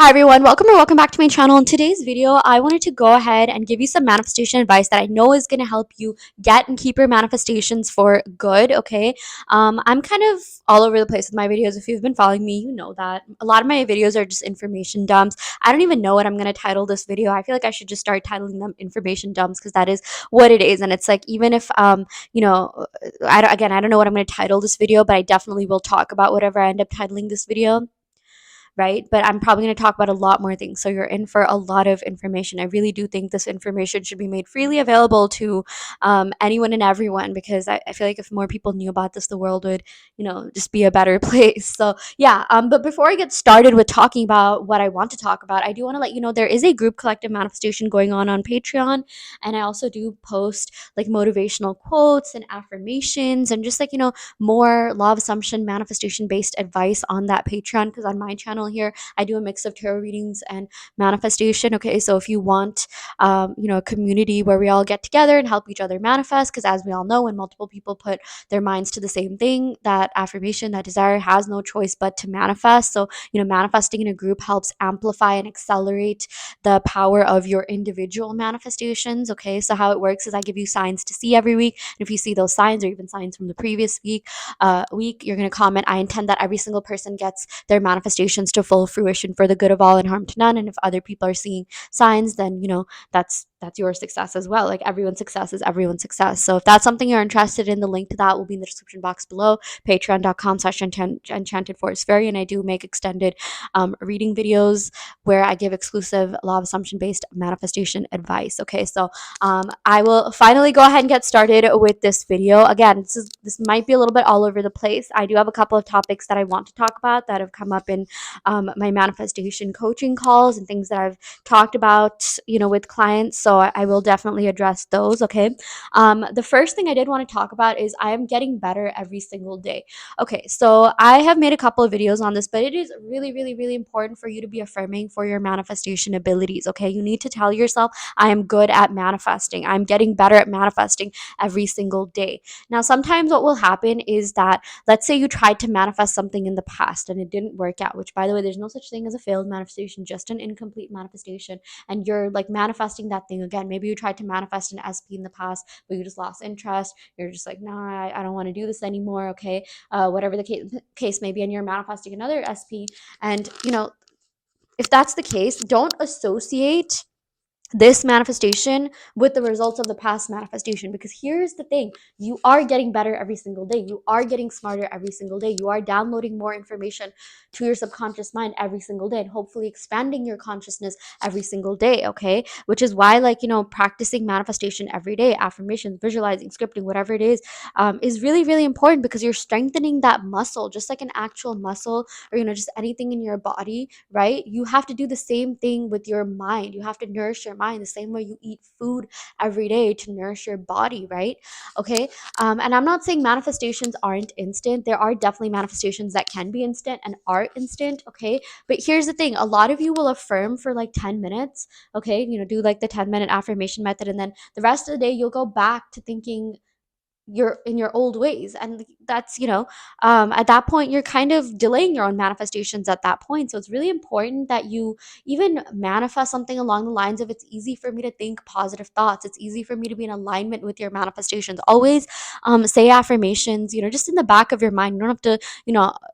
Hi everyone, welcome or welcome back to my channel. In today's video, I wanted to go ahead and give you some manifestation advice that I know is going to help you get and keep your manifestations for good, okay? I'm kind of all over the place with my videos. If you've been following me, you know that. A lot of my videos are just information dumps. I don't even know what I'm going to title this video. I feel like I should just start titling them information dumps because that is what it is. And it's like, even if, you know, I don't know what I'm going to title this video, but I definitely will talk about whatever I end up titling this video, right? But I'm probably going to talk about a lot more things. So you're in for a lot of information. I really do think this information should be made freely available to anyone and everyone because I feel like if more people knew about this, the world would, just be a better place. So yeah. But before I get started with talking about what I want to talk about, I do want to let you know there is a group collective manifestation going on Patreon, and I also do post like motivational quotes and affirmations and just like more law of assumption manifestation based advice on that Patreon, because on my channel here I do a mix of tarot readings and manifestation. Okay, so if you want a community where we all get together and help each other manifest, because as we all know, when multiple people put their minds to the same thing, that affirmation, that desire has no choice but to manifest. So manifesting in a group helps amplify and accelerate the power of your individual manifestations. Okay, so how it works is I give you signs to see every week, and if you see those signs or even signs from the previous week, you're going to comment, I intend that every single person gets their manifestations to full fruition for the good of all and harm to none. And if other people are seeing signs, then that's your success as well. Like, everyone's success is everyone's success. So if that's something you're interested in, the link to that will be in the description box below. Patreon.com/enchanted forest fairy. And I do make extended reading videos where I give exclusive law of assumption based manifestation advice. Okay, so I will finally go ahead and get started with this video. Again, this might be a little bit all over the place. I do have a couple of topics that I want to talk about that have come up in my manifestation coaching calls and things that I've talked about, with clients. So I will definitely address those. Okay. The first thing I did want to talk about is I am getting better every single day. Okay, so I have made a couple of videos on this, but it is really, really, really important for you to be affirming for your manifestation abilities. Okay, you need to tell yourself, I am good at manifesting. I'm getting better at manifesting every single day. Now, sometimes what will happen is that, let's say you tried to manifest something in the past and it didn't work out, which, by the way, there's no such thing as a failed manifestation, just an incomplete manifestation. And you're like manifesting that thing again. Maybe you tried to manifest an SP in the past, but you just lost interest. You're just like, nah, I don't want to do this anymore. Okay. Whatever the case may be, and you're manifesting another SP. And, if that's the case, don't associate this manifestation with the results of the past manifestation, because here's the thing: you are getting better every single day, you are getting smarter every single day, you are downloading more information to your subconscious mind every single day, and hopefully expanding your consciousness every single day. Okay, which is why, like, practicing manifestation every day, affirmations, visualizing, scripting, whatever it is really, really important, because you're strengthening that muscle just like an actual muscle, or just anything in your body, right? You have to do the same thing with your mind. You have to nourish your mind the same way you eat food every day to nourish your body, right? Okay. And I'm not saying manifestations aren't instant. There are definitely manifestations that can be instant and are instant. Okay, but here's the thing: a lot of you will affirm for like 10 minutes. Okay, do like the 10-minute affirmation method, and then the rest of the day you'll go back to thinking you're in your old ways, and that's at that point you're kind of delaying your own manifestations at that point. So it's really important that you even manifest something along the lines of, it's easy for me to think positive thoughts, it's easy for me to be in alignment with your manifestations. Always say affirmations, just in the back of your mind. You don't have to,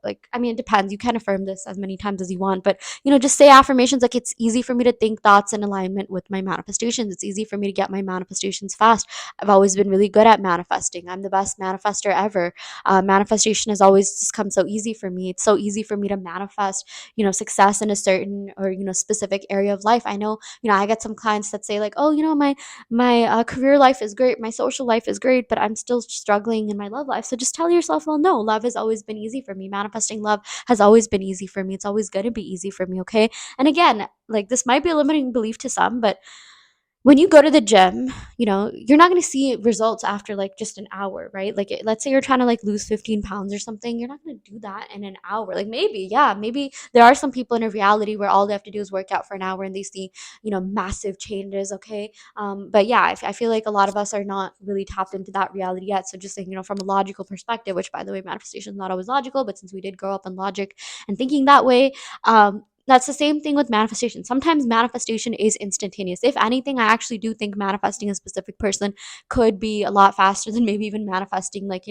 like, I mean, it depends, you can affirm this as many times as you want, but just say affirmations like, it's easy for me to think thoughts in alignment with my manifestations, it's easy for me to get my manifestations fast. I've always been really good at manifesting. I'm the best manifester ever. Manifestation has always just come so easy for me. It's so easy for me to manifest, success in a certain or specific area of life. I know, I get some clients that say like, oh, my career life is great, my social life is great, but I'm still struggling in my love life. So just tell yourself, well, no, love has always been easy for me. Manifesting love has always been easy for me. It's always going to be easy for me. Okay. And again, like, this might be a limiting belief to some, but when you go to the gym, you're not going to see results after like just an hour, right? Like, let's say you're trying to like lose 15 pounds or something. You're not going to do that in an hour. Like, maybe, yeah, maybe there are some people in a reality where all they have to do is work out for an hour and they see, massive changes. Okay. But yeah, I feel like a lot of us are not really tapped into that reality yet. So just like, from a logical perspective, which, by the way, manifestation is not always logical, but since we did grow up in logic and thinking that way, that's the same thing with manifestation. Sometimes manifestation is instantaneous. If anything, I actually do think manifesting a specific person could be a lot faster than maybe even manifesting, like,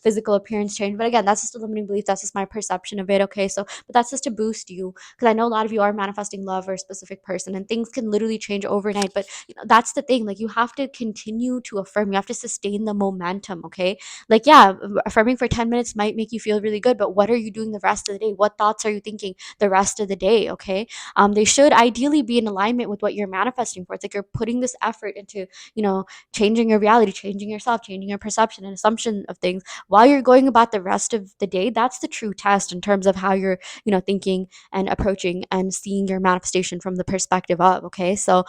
physical appearance change. But again, that's just a limiting belief. That's just my perception of it. Okay. So, but that's just to boost you, because I know a lot of you are manifesting love for a specific person, and things can literally change overnight. But that's the thing. Like, you have to continue to affirm, you have to sustain the momentum. Okay. Like, yeah, affirming for 10 minutes might make you feel really good, but what are you doing the rest of the day? What thoughts are you thinking the rest of the day? Okay. They should ideally be in alignment with what you're manifesting for. It's like you're putting this effort into, you know, changing your reality, changing yourself, changing your perception and assumption of things while you're going about the rest of the day. That's the true test in terms of how you're, thinking and approaching and seeing your manifestation from the perspective of. Okay. So,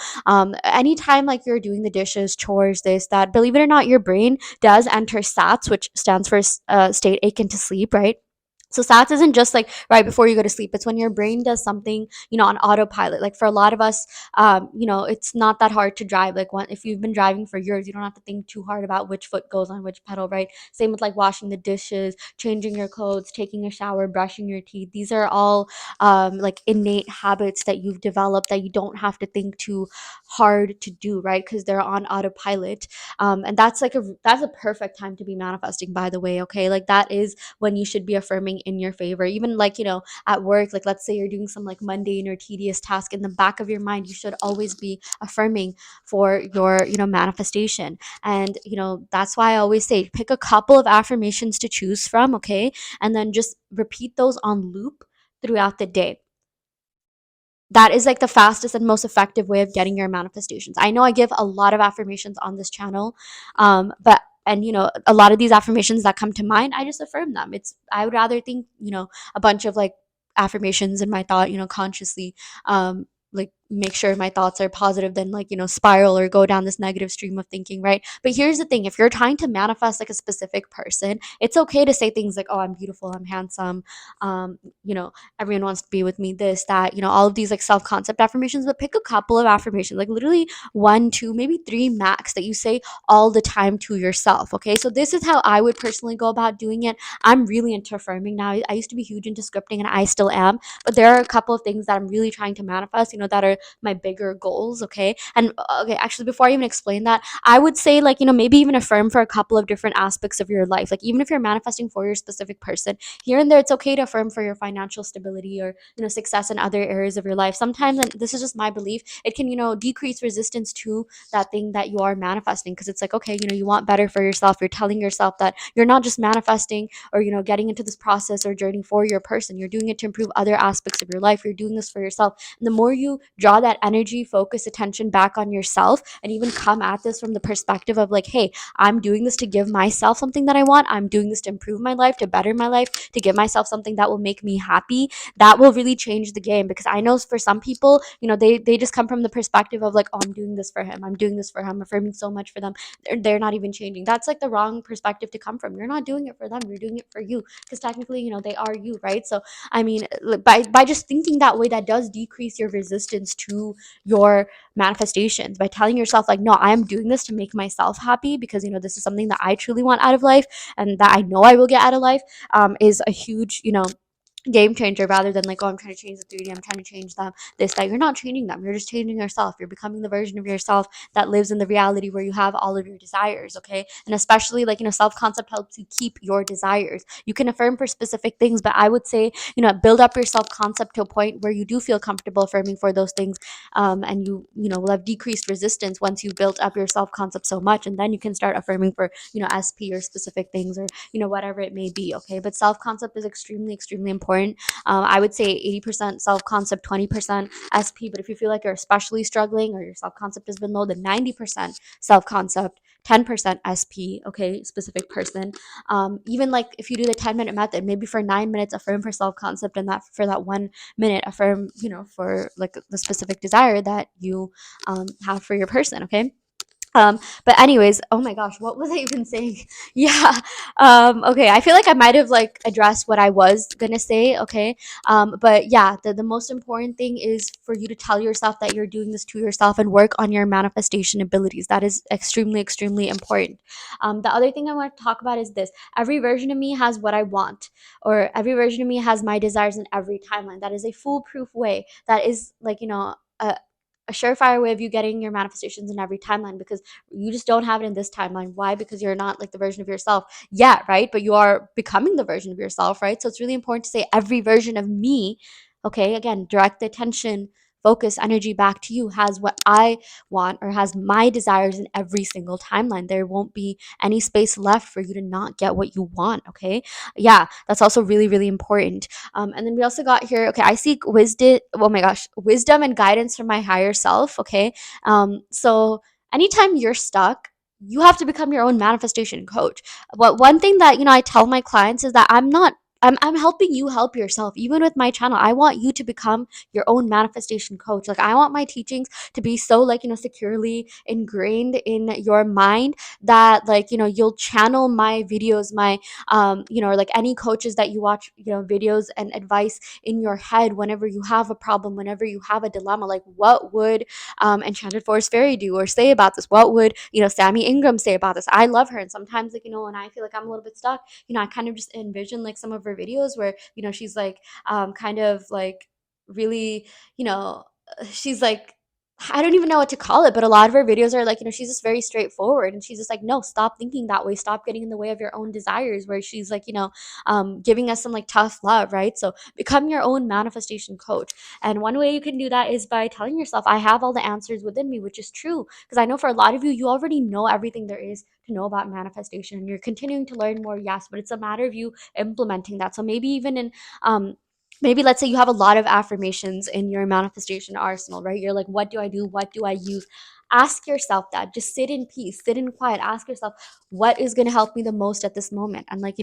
anytime like you're doing the dishes, chores, this, that, believe it or not, your brain does enter SATs, which stands for state akin to sleep, right? So SATs isn't just like right before you go to sleep. It's when your brain does something, on autopilot. Like for a lot of us, it's not that hard to drive. Like if you've been driving for years, you don't have to think too hard about which foot goes on which pedal, right? Same with like washing the dishes, changing your clothes, taking a shower, brushing your teeth. These are all like innate habits that you've developed that you don't have to think too hard to do, right? Because they're on autopilot. And that's a perfect time to be manifesting, by the way. Okay, like that is when you should be affirming in your favor. Even like, at work, like let's say you're doing some like mundane or tedious task, in the back of your mind you should always be affirming for your, manifestation. And that's why I always say pick a couple of affirmations to choose from. Okay, and then just repeat those on loop throughout the day. That is like the fastest and most effective way of getting your manifestations. I know I give a lot of affirmations on this channel, but and a lot of these affirmations that come to mind, I just affirm them. I would rather think a bunch of like affirmations in my thought, consciously, like make sure my thoughts are positive than like spiral or go down this negative stream of thinking, right? But here's the thing: if you're trying to manifest like a specific person, it's okay to say things like, oh, I'm beautiful, I'm handsome, you know everyone wants to be with me, this, that, all of these like self-concept affirmations. But pick a couple of affirmations, like literally one, two, maybe three max, that you say all the time to yourself. Okay, so this is how I would personally go about doing it. I'm really into affirming now. I used to be huge into scripting, and I still am, but there are a couple of things that I'm really trying to manifest, that are my bigger goals. Okay, and okay, actually, before I even explain that, I would say, like, maybe even affirm for a couple of different aspects of your life. Like, even if you're manifesting for your specific person, here and there, it's okay to affirm for your financial stability or success in other areas of your life. Sometimes, and this is just my belief, it can decrease resistance to that thing that you are manifesting, because it's like, okay, you want better for yourself. You're telling yourself that you're not just manifesting or getting into this process or journey for your person. You're doing it to improve other aspects of your life. You're doing this for yourself. And the more you draw that energy, focus, attention back on yourself, and even come at this from the perspective of like, hey, I'm doing this to give myself something that I want. I'm doing this to improve my life, to better my life, to give myself something that will make me happy. That will really change the game, because I know for some people, they just come from the perspective of like, oh, I'm doing this for him. I'm doing this for him. I'm affirming so much for them. They're not even changing. That's like the wrong perspective to come from. You're not doing it for them. You're doing it for you, because technically, they are you, right? So, I mean, by just thinking that way, that does decrease your resistance to your manifestations, by telling yourself like, no, I am doing this to make myself happy, because this is something that I truly want out of life, and that I know I will get out of life, is a huge game changer, rather than like, oh, I'm trying to change the 3D, I'm trying to change them, this, that. You're not changing them, you're just changing yourself. You're becoming the version of yourself that lives in the reality where you have all of your desires. Okay, and especially like self-concept helps you keep your desires. You can affirm for specific things, but I would say build up your self-concept to a point where you do feel comfortable affirming for those things, and you will have decreased resistance once you built up your self-concept so much, and then you can start affirming for SP or specific things, or whatever it may be. Okay, but self-concept is extremely, extremely important. I would say 80% self-concept, 20% SP. But if you feel like you're especially struggling, or your self-concept has been low, then 90% self-concept, 10% SP. Okay, specific person. Even like if you do the 10-minute method, maybe for 9 minutes affirm for self-concept, and that for that 1 minute affirm for like the specific desire that you have for your person. Okay, But anyways, oh my gosh, what was I even saying? Yeah. Okay, I feel like I might have like addressed what I was gonna say, okay? But yeah, the most important thing is for you to tell yourself that you're doing this to yourself and work on your manifestation abilities. That is extremely, extremely important. The other thing I want to talk about is this: every version of me has what I want, or every version of me has my desires in every timeline. That is a foolproof way. That is like, a surefire way of you getting your manifestations in every timeline, because you just don't have it in this timeline. Why? Because you're not like the version of yourself yet, right? But you are becoming the version of yourself, right? So it's really important to say every version of me, okay? Again, direct the attention, focus, energy back to you, has what I want or has my desires in every single timeline. There won't be any space left for you to not get what you want, okay? Yeah, that's also really, really important. And then we also got here, okay, I seek wisdom. Oh my gosh, wisdom and guidance from my higher self. Okay. So anytime you're stuck, you have to become your own manifestation coach. But one thing that, I tell my clients is that I'm helping you help yourself. Even with my channel, I want you to become your own manifestation coach. Like, I want my teachings to be so, like, securely ingrained in your mind that, like, you'll channel my videos, my or like any coaches that you watch, videos and advice in your head whenever you have a problem, whenever you have a dilemma. Like, what would Enchanted Forest Fairy do or say about this? What would, Sammy Ingram say about this? I love her. And sometimes, like, when I feel like I'm a little bit stuck, I kind of just envision like some of her videos where, she's like, kind of like really, you know, she's like, I don't even know what to call it, but a lot of her videos are like, she's just very straightforward, and she's just like, no, stop thinking that way. Stop getting in the way of your own desires, where she's like, giving us some like tough love, right? So become your own manifestation coach. And one way you can do that is by telling yourself, I have all the answers within me, which is true. Because I know for a lot of you, you already know everything there is to know about manifestation. You're continuing to learn more, yes, but it's a matter of you implementing that. So maybe even in, maybe let's say you have a lot of affirmations in your manifestation arsenal, right? You're like, what do I do? What do I use? Ask yourself that. Just sit in peace, sit in quiet. Ask yourself, what is going to help me the most at this moment? And like,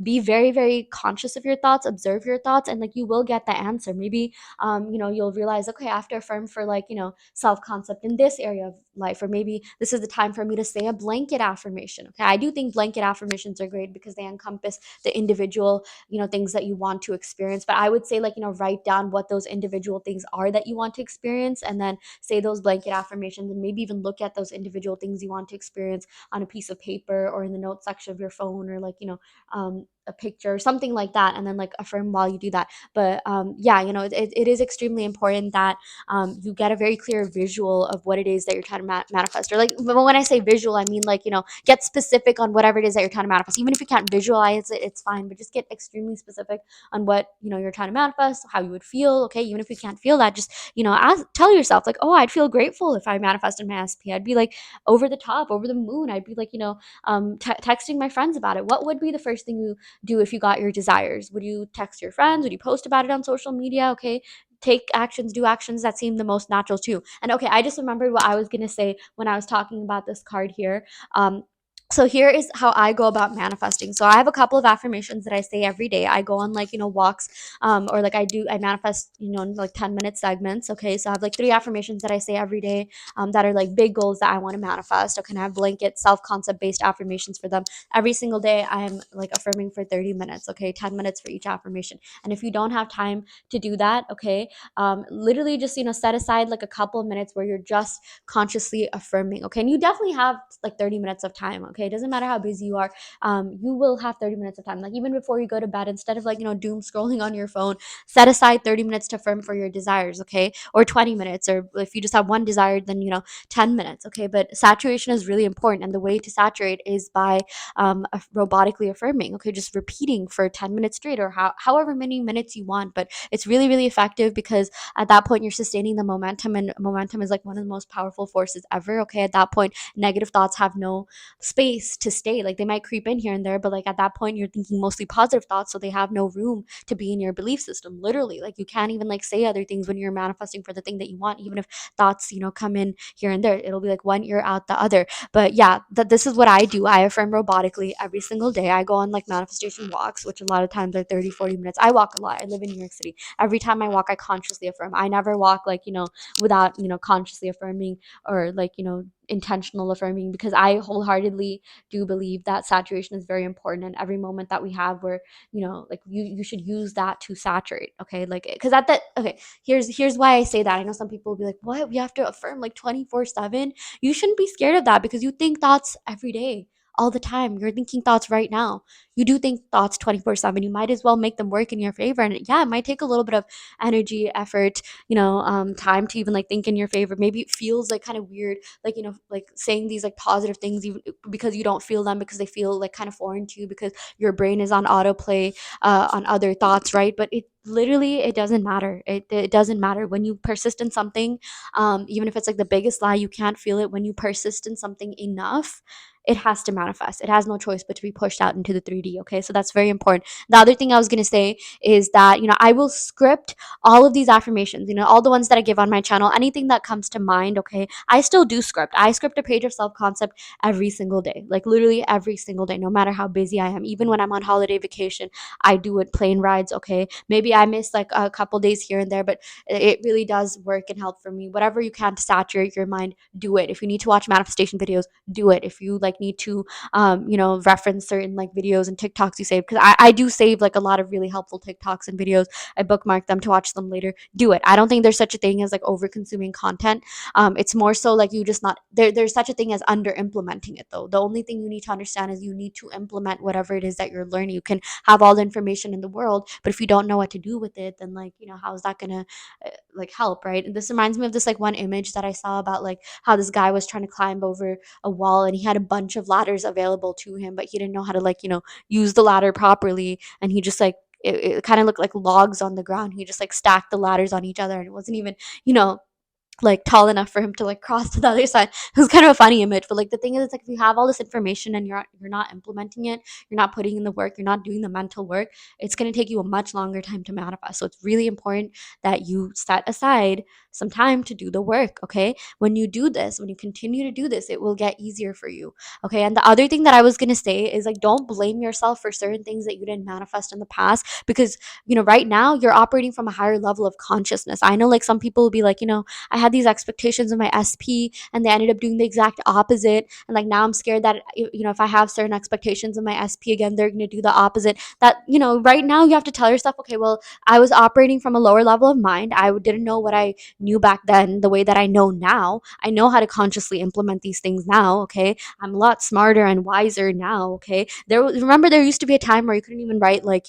be very, very conscious of your thoughts, observe your thoughts, and like, you will get the answer. Maybe, you'll realize, okay, I have to affirm for like, self concept in this area of life, or maybe this is the time for me to say a blanket affirmation. Okay. I do think blanket affirmations are great because they encompass the individual, things that you want to experience. But I would say, like, write down what those individual things are that you want to experience, and then say those blanket affirmations, and maybe even look at those individual things you want to experience on a piece of paper or in the notes section of your phone, or like, a picture or something like that, and then like affirm while you do that. But yeah, it is extremely important that you get a very clear visual of what it is that you're trying to manifest. Or like, when I say visual, I mean like, get specific on whatever it is that you're trying to manifest. Even if you can't visualize it, it's fine, but just get extremely specific on what, you're trying to manifest, how you would feel. Okay, even if you can't feel that, just, tell yourself like, oh, I'd feel grateful if I manifested my SP. I'd be like over the top, over the moon. I'd be like, texting my friends about it. What would be the first thing you do if you got your desires? Would you text your friends? Would you post about it on social media? Okay, take actions, do actions that seem the most natural too. And okay, I just remembered what I was going to say when I was talking about this card here. So here is how I go about manifesting. So I have a couple of affirmations that I say every day. I go on like, walks, or like I manifest, in like 10-minute segments. Okay. So I have like 3 affirmations that I say every day, that are like big goals that I want to manifest. Okay. And I have blanket self-concept based affirmations for them. Every single day I am like affirming for 30 minutes. Okay. 10 minutes for each affirmation. And if you don't have time to do that, okay, literally just, set aside like a couple of minutes where you're just consciously affirming. Okay. And you definitely have like 30 minutes of time. Okay. It doesn't matter how busy you are. You will have 30 minutes of time. Like, even before you go to bed, instead of like, doom scrolling on your phone, set aside 30 minutes to affirm for your desires. Okay. Or 20 minutes. Or if you just have one desire, then, 10 minutes. Okay. But saturation is really important. And the way to saturate is by robotically affirming. Okay. Just repeating for 10 minutes straight, or however many minutes you want. But it's really, really effective, because at that point you're sustaining the momentum, and momentum is like one of the most powerful forces ever. Okay. At that point, negative thoughts have no space to stay. Like, they might creep in here and there, but like at that point you're thinking mostly positive thoughts, so they have no room to be in your belief system. Literally, like, you can't even like say other things when you're manifesting for the thing that you want. Even if thoughts, come in here and there, it'll be like one ear out the other. But yeah, this is what I do. I affirm robotically every single day. I go on like manifestation walks, which a lot of times are 30-40 minutes. I walk a lot. I live in New York City. Every time I walk, I consciously affirm. I never walk like, without, consciously affirming, or like, intentional affirming, because I wholeheartedly do believe that saturation is very important, and every moment that we have where, like you should use that to saturate. Okay, like, because at that, okay, here's why I say that. I know some people will be like, what, we have to affirm like 24/7? You shouldn't be scared of that, because you think thoughts every day, all the time. You're thinking thoughts right now. You do think thoughts 24/7. You might as well make them work in your favor. And yeah, it might take a little bit of energy, effort, time to even like think in your favor. Maybe it feels like kind of weird, like, like saying these like positive things, even because you don't feel them, because they feel like kind of foreign to you, because your brain is on autoplay, on other thoughts, right? But it literally, it doesn't matter. It doesn't matter when you persist in something. Even if it's like the biggest lie, you can't feel it. When you persist in something enough, it has to manifest. It has no choice but to be pushed out into the 3D. Okay, so that's very important. The other thing I was going to say is that, I will script all of these affirmations, all the ones that I give on my channel, anything that comes to mind. Okay, I still do script. I script a page of self concept every single day, like literally every single day, no matter how busy I am. Even when I'm on holiday vacation, I do it. Plane rides, okay, maybe I miss like a couple days here and there, but it really does work and help for me. Whatever you can to saturate your mind, do it. If you need to watch manifestation videos, do it. If you like need to reference certain like videos and TikToks you save, because I do save like a lot of really helpful TikToks and videos. I bookmark them to watch them later. Do it. I don't think there's such a thing as like over consuming content. It's more so like you just not there's such a thing as under implementing it, though. The only thing you need to understand is you need to implement whatever it is that you're learning. You can have all the information in the world, but if you don't know what to do with it, then like, how is that gonna like help, right? And this reminds me of this like one image that I saw about like how this guy was trying to climb over a wall, and he had a bunch of ladders available to him, but he didn't know how to like, use the ladder properly, and he just like it kind of looked like logs on the ground. He just like stacked the ladders on each other, and it wasn't even, you know, like tall enough for him to like cross to the other side. It was kind of a funny image, but like the thing is, it's like if you have all this information and you're not implementing it, you're not putting in the work, you're not doing the mental work, it's going to take you a much longer time to manifest. So it's really important that you set aside some time to do the work. Okay, when you do this, when you continue to do this, it will get easier for you. Okay, and the other thing that I was going to say is like, don't blame yourself for certain things that you didn't manifest in the past, because right now you're operating from a higher level of consciousness. I know like some people will be like, I had these expectations of my SP and they ended up doing the exact opposite. And like now I'm scared that, if I have certain expectations of my SP again, they're going to do the opposite. That, right now you have to tell yourself, okay, well, I was operating from a lower level of mind. I didn't know what I knew back then the way that I know now. I know how to consciously implement these things now. Okay. I'm a lot smarter and wiser now. Okay. Remember, there used to be a time where you couldn't even write like,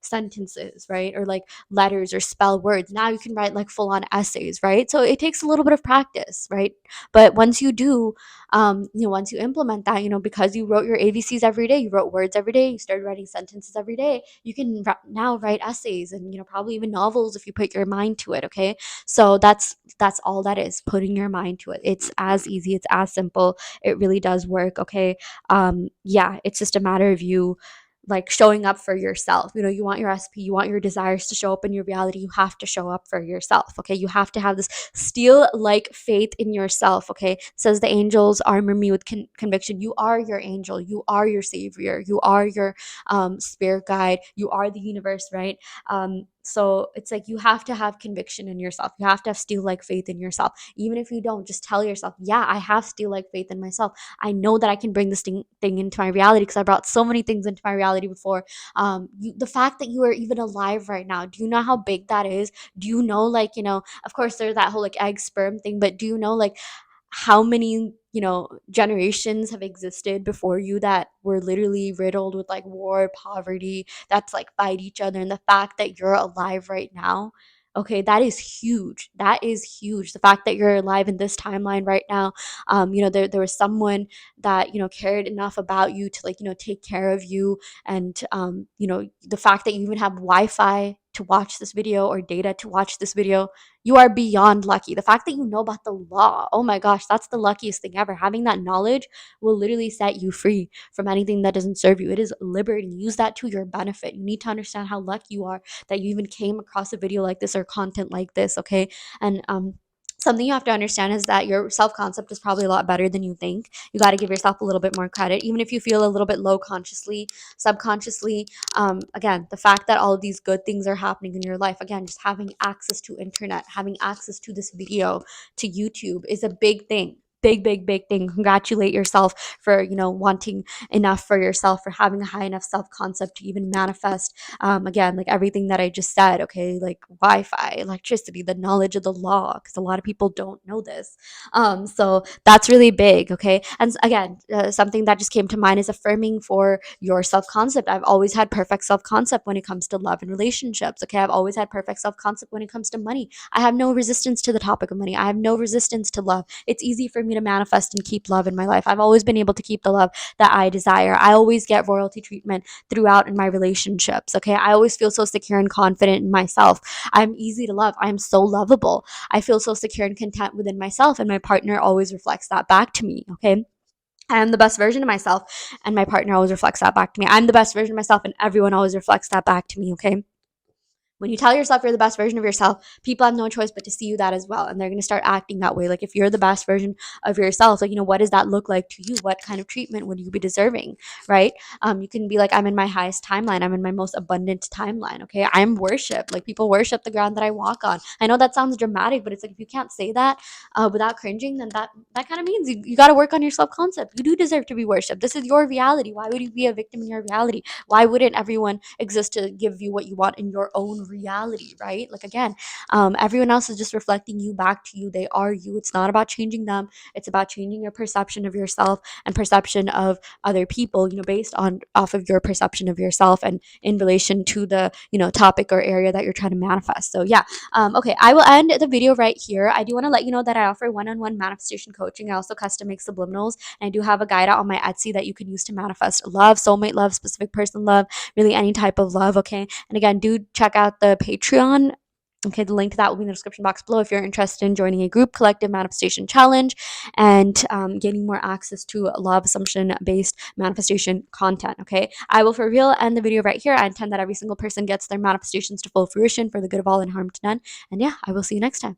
sentences, right? Or like letters or spell words. Now you can write like full on essays, right? So it takes a little bit of practice, right? But once you do, once you implement that, because you wrote your ABCs every day, you wrote words every day, you started writing sentences every day, you can now write essays and, probably even novels if you put your mind to it. Okay. So that's all that is, putting your mind to it. It's as easy, it's as simple. It really does work. Okay. Yeah, it's just a matter of you like showing up for yourself. You want your SP, you want your desires to show up in your reality, you have to show up for yourself. Okay, you have to have this steel like faith in yourself. Okay, it says the angels armor me with conviction. You are your angel, you are your savior, you are your spirit guide, you are the universe, right? So it's like you have to have conviction in yourself, you have to have steel like faith in yourself. Even if you don't, just tell yourself, yeah, I have steel like faith in myself. I know that I can bring this thing into my reality, because I brought so many things into my reality before. The fact that you are even alive right now, do you know how big that is? Do you know, like, of course there's that whole like egg sperm thing, but do you know like how many generations have existed before you that were literally riddled with like war, poverty, that's like fight each other, and the fact that you're alive right now, okay, that is huge. That is huge. The fact that you're alive in this timeline right now, there was someone that cared enough about you to like take care of you, and the fact that you even have Wi-Fi to watch this video or data to watch this video, you are beyond lucky. The fact that you know about the law, oh my gosh, that's the luckiest thing ever. Having that knowledge will literally set you free from anything that doesn't serve you. It is liberating. Use that to your benefit. You need to understand how lucky you are that you even came across a video like this or content like this, okay? And something you have to understand is that your self-concept is probably a lot better than you think. You got to give yourself a little bit more credit, even if you feel a little bit low consciously, subconsciously. Again, the fact that all of these good things are happening in your life, again, just having access to internet, having access to this video, to YouTube, is a big thing. big thing. Congratulate yourself for, wanting enough for yourself, for having a high enough self-concept to even manifest, again, like everything that I just said, okay, like Wi-Fi, electricity, the knowledge of the law, because a lot of people don't know this. So that's really big, okay? And again, something that just came to mind is affirming for your self-concept. I've always had perfect self-concept when it comes to love and relationships, okay? I've always had perfect self-concept when it comes to money. I have no resistance to the topic of money. I have no resistance to love. It's easy for me to manifest and keep love in my life. I've always been able to keep the love that I desire. I always get royalty treatment throughout in my relationships, okay? I always feel so secure and confident in myself. I'm easy to love. I'm so lovable. I feel so secure and content within myself, and my partner always reflects that back to me, okay? I am the best version of myself, and my partner always reflects that back to me. I'm the best version of myself, and everyone always reflects that back to me, okay? When you tell yourself you're the best version of yourself, people have no choice but to see you that as well. And they're going to start acting that way. Like if you're the best version of yourself, like, what does that look like to you? What kind of treatment would you be deserving? Right? You can be like, I'm in my highest timeline. I'm in my most abundant timeline. Okay. I'm worship. Like people worship the ground that I walk on. I know that sounds dramatic, but it's like, if you can't say that without cringing, then that kind of means you got to work on your self concept. You do deserve to be worshipped. This is your reality. Why would you be a victim in your reality? Why wouldn't everyone exist to give you what you want in your own reality, right? Like again, everyone else is just reflecting you back to you. They are you. It's not about changing them. It's about changing your perception of yourself and perception of other people, based on off of your perception of yourself and in relation to the, topic or area that you're trying to manifest. So yeah. Okay, I will end the video right here. I do want to let you know that I offer one-on-one manifestation coaching. I also custom make subliminals, and I do have a guide out on my Etsy that you can use to manifest love, soulmate love, specific person love, really any type of love. Okay, and again, do check out the Patreon. Okay, the link to that will be in the description box below if you're interested in joining a group collective manifestation challenge and gaining more access to law of assumption based manifestation content. Okay, I will for real end the video right here. I intend that every single person gets their manifestations to full fruition for the good of all and harm to none. And yeah, I will see you next time.